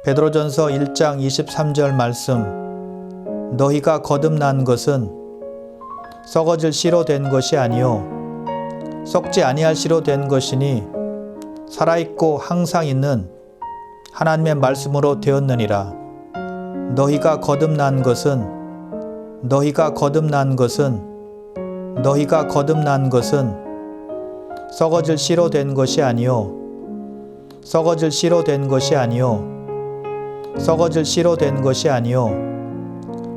베드로전서 1장 23절 말씀. 너희가 거듭난 것은 썩어질 씨로 된 것이 아니요 썩지 아니할 씨로 된 것이니 살아있고 항상 있는 하나님의 말씀으로 되었느니라. 너희가 거듭난 것은 썩어질 씨로 된 것이 아니요 썩어질 씨로 된 것이 아니요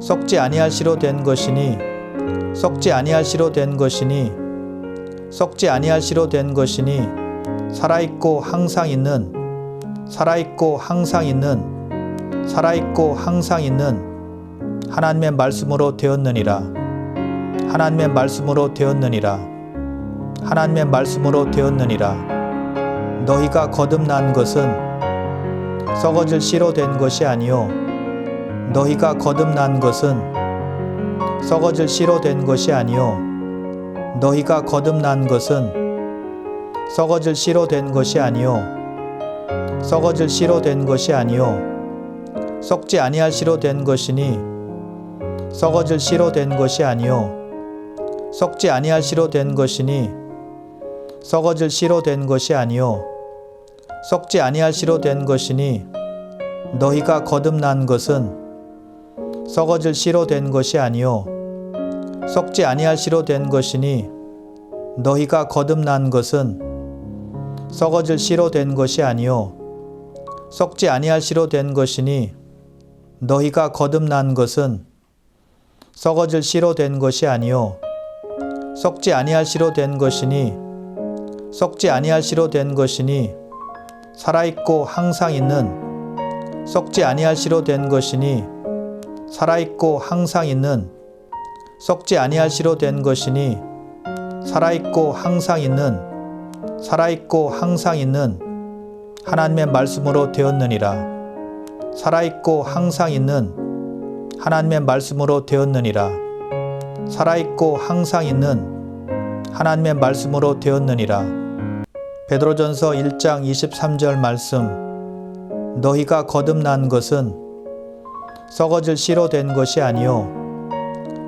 썩지 아니할 씨로 된 것이니 살아있고 항상 있는 하나님의 말씀으로 되었느니라. 너희가 거듭난 것은 썩어질 씨로 된 것이 아니요 썩지 아니할 씨로 된 것이니 너희가 거듭난 것은 썩어질 씨로 된 것이 아니요 썩지 아니할 씨로 된 것이니 너희가 거듭난 것은 썩어질 씨로 된 것이 아니요 썩지 아니할 씨로 된 것이니 너희가 거듭난 것은 썩어질 씨로 된 것이 아니요 썩지 아니할 씨로 된 것이니 살아있고 항상 있는 하나님의 말씀으로 되었느니라. 베드로전서 1장 23절 말씀. 너희가 거듭난 것은 썩어질 씨로 된 것이 아니요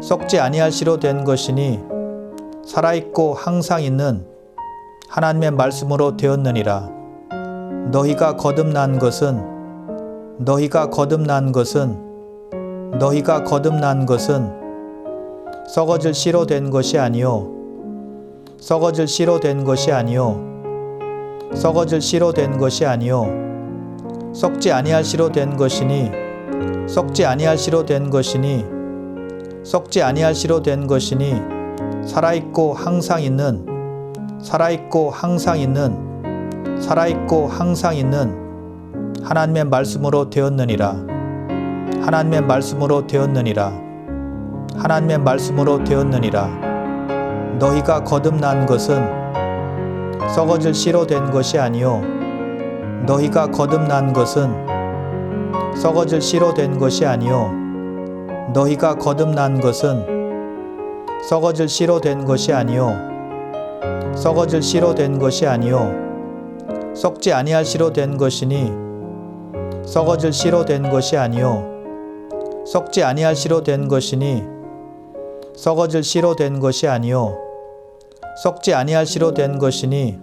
썩지 아니할 씨로 된 것이니 살아있고 항상 있는 하나님의 말씀으로 되었느니라. 너희가 거듭난 것은 썩어질 씨로 된 것이 아니요 썩지 아니할 씨로 된 것이니 살아있고 항상 있는 하나님의 말씀으로 되었느니라. 너희가 거듭난 것은 썩어질 씨로 된 것이 아니요 썩지 아니할 씨로 된 것이니 너희가 거듭난 것은 썩어질 씨로 된 것이 아니요 썩지 아니할 씨로 된 것이니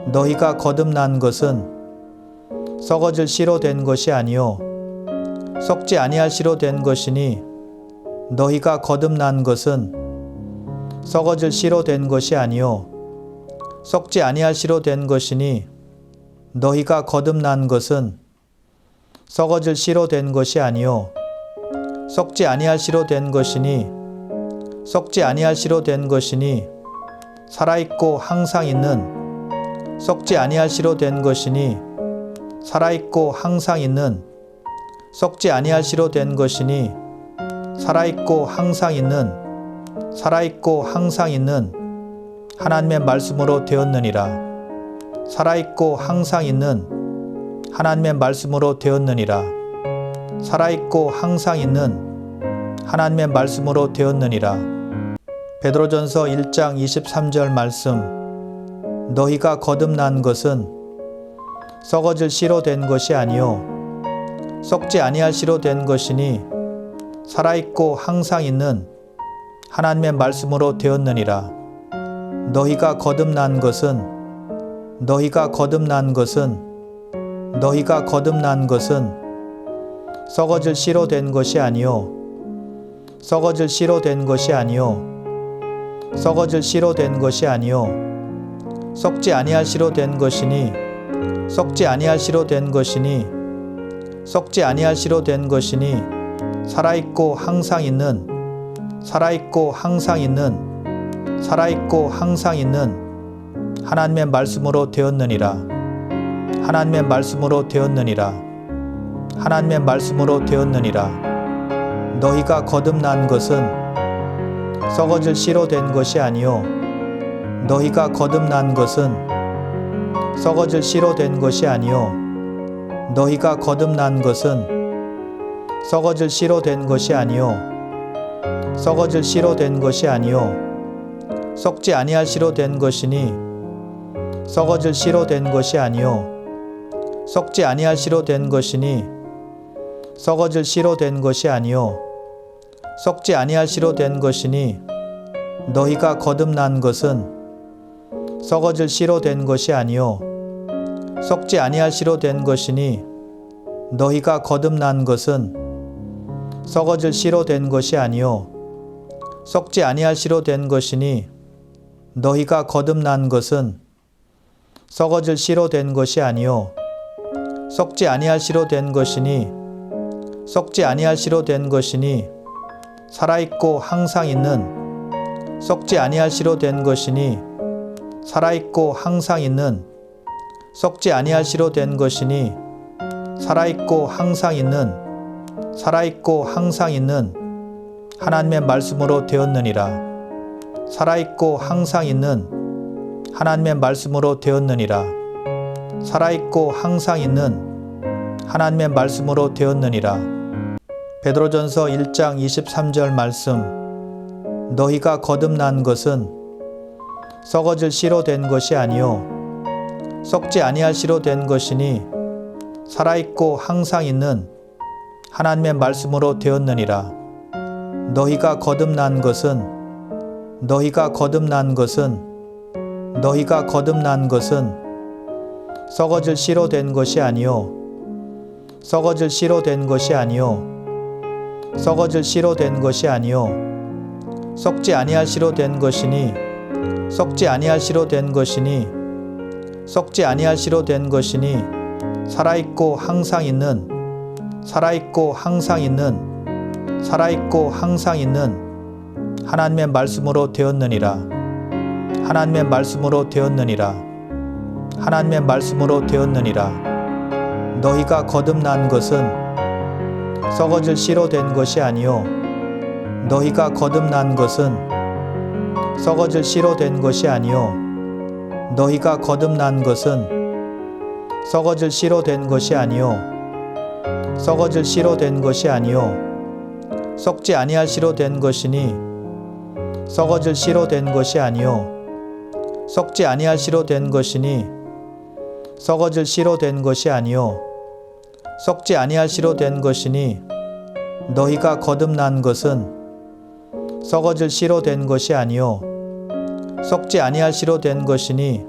너희가 거듭난 것은 썩어질 씨로 된 것이 아니요 썩지 아니할 씨로 된 것이니 너희가 거듭난 것은 썩어질 씨로 된 것이 아니요 썩지 아니할 씨로 된 것이니 살아있고 항상 있는 하나님의 말씀으로 되었느니라. 베드로전서 1장 23절 말씀. 너희가 거듭난 것은 썩어질 씨로 된 것이 아니요 썩지 아니할 씨로 된 것이니 살아있고 항상 있는 하나님의 말씀으로 되었느니라. 너희가 거듭난 것은 썩어질 씨로 된 것이 아니요 썩어질 씨로 된 것이 아니요 썩지 아니할 씨로 된 것이니 살아있고 항상 있는 하나님의 말씀으로 되었느니라. 너희가 거듭난 것은 썩어질 씨로 된 것이 아니요 썩지 아니할 씨로 된 것이니 썩지 아니할 씨로 된 것이니 너희가 거듭난 것은 썩어질 씨로 된 것이 아니요 썩지 아니할 씨로 된 것이니 너희가 거듭난 것은 썩어질 씨로 된 것이 아니요 썩지 아니할 씨로 된 것이니 너희가 거듭난 것은 썩어질 씨로 된 것이 아니요 썩지 아니할 씨로 된 것이니 살아있고 항상 있는 썩지 아니할 씨로 된 것이니 살아있고 항상 있는 하나님의 말씀으로 되었느니라. 베드로전서 1장 23절 말씀. 너희가 거듭난 것은 썩어질 씨로 된 것이 아니요 썩지 아니할 씨로 된 것이니 살아있고 항상 있는 하나님의 말씀으로 되었느니라. 너희가 거듭난 것은 썩어질 씨로 된 것이 아니요 썩지 아니할 씨로 된 것이니 살아있고 항상 있는 하나님의 말씀으로 되었느니라. 너희가 거듭난 것은 썩어질 씨로 된 것이 아니요 썩지 아니할 씨로 된 것이니 너희가 거듭난 것은 썩어질 씨로 된 것이 아니요 썩지 아니할 씨로 된 것이니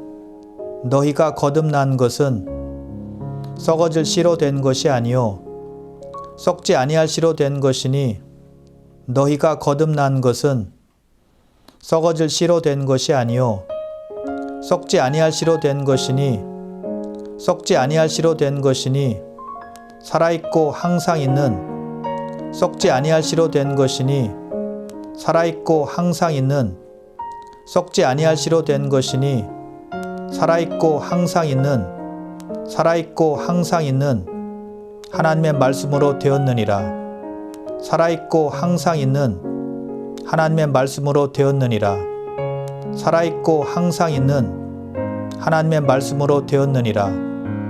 너희가 거듭난 것은 썩어질 씨로 된 것이 아니요 썩지 아니할 씨로 된 것이니 너희가 거듭난 것은 썩어질 씨로 된 것이 아니요 썩지 아니할 씨로 된 것이니 살아있고 항상 있는 썩지 아니할 씨로 된 것이니 살아있고 항상 있는 하나님의 말씀으로 되었느니라.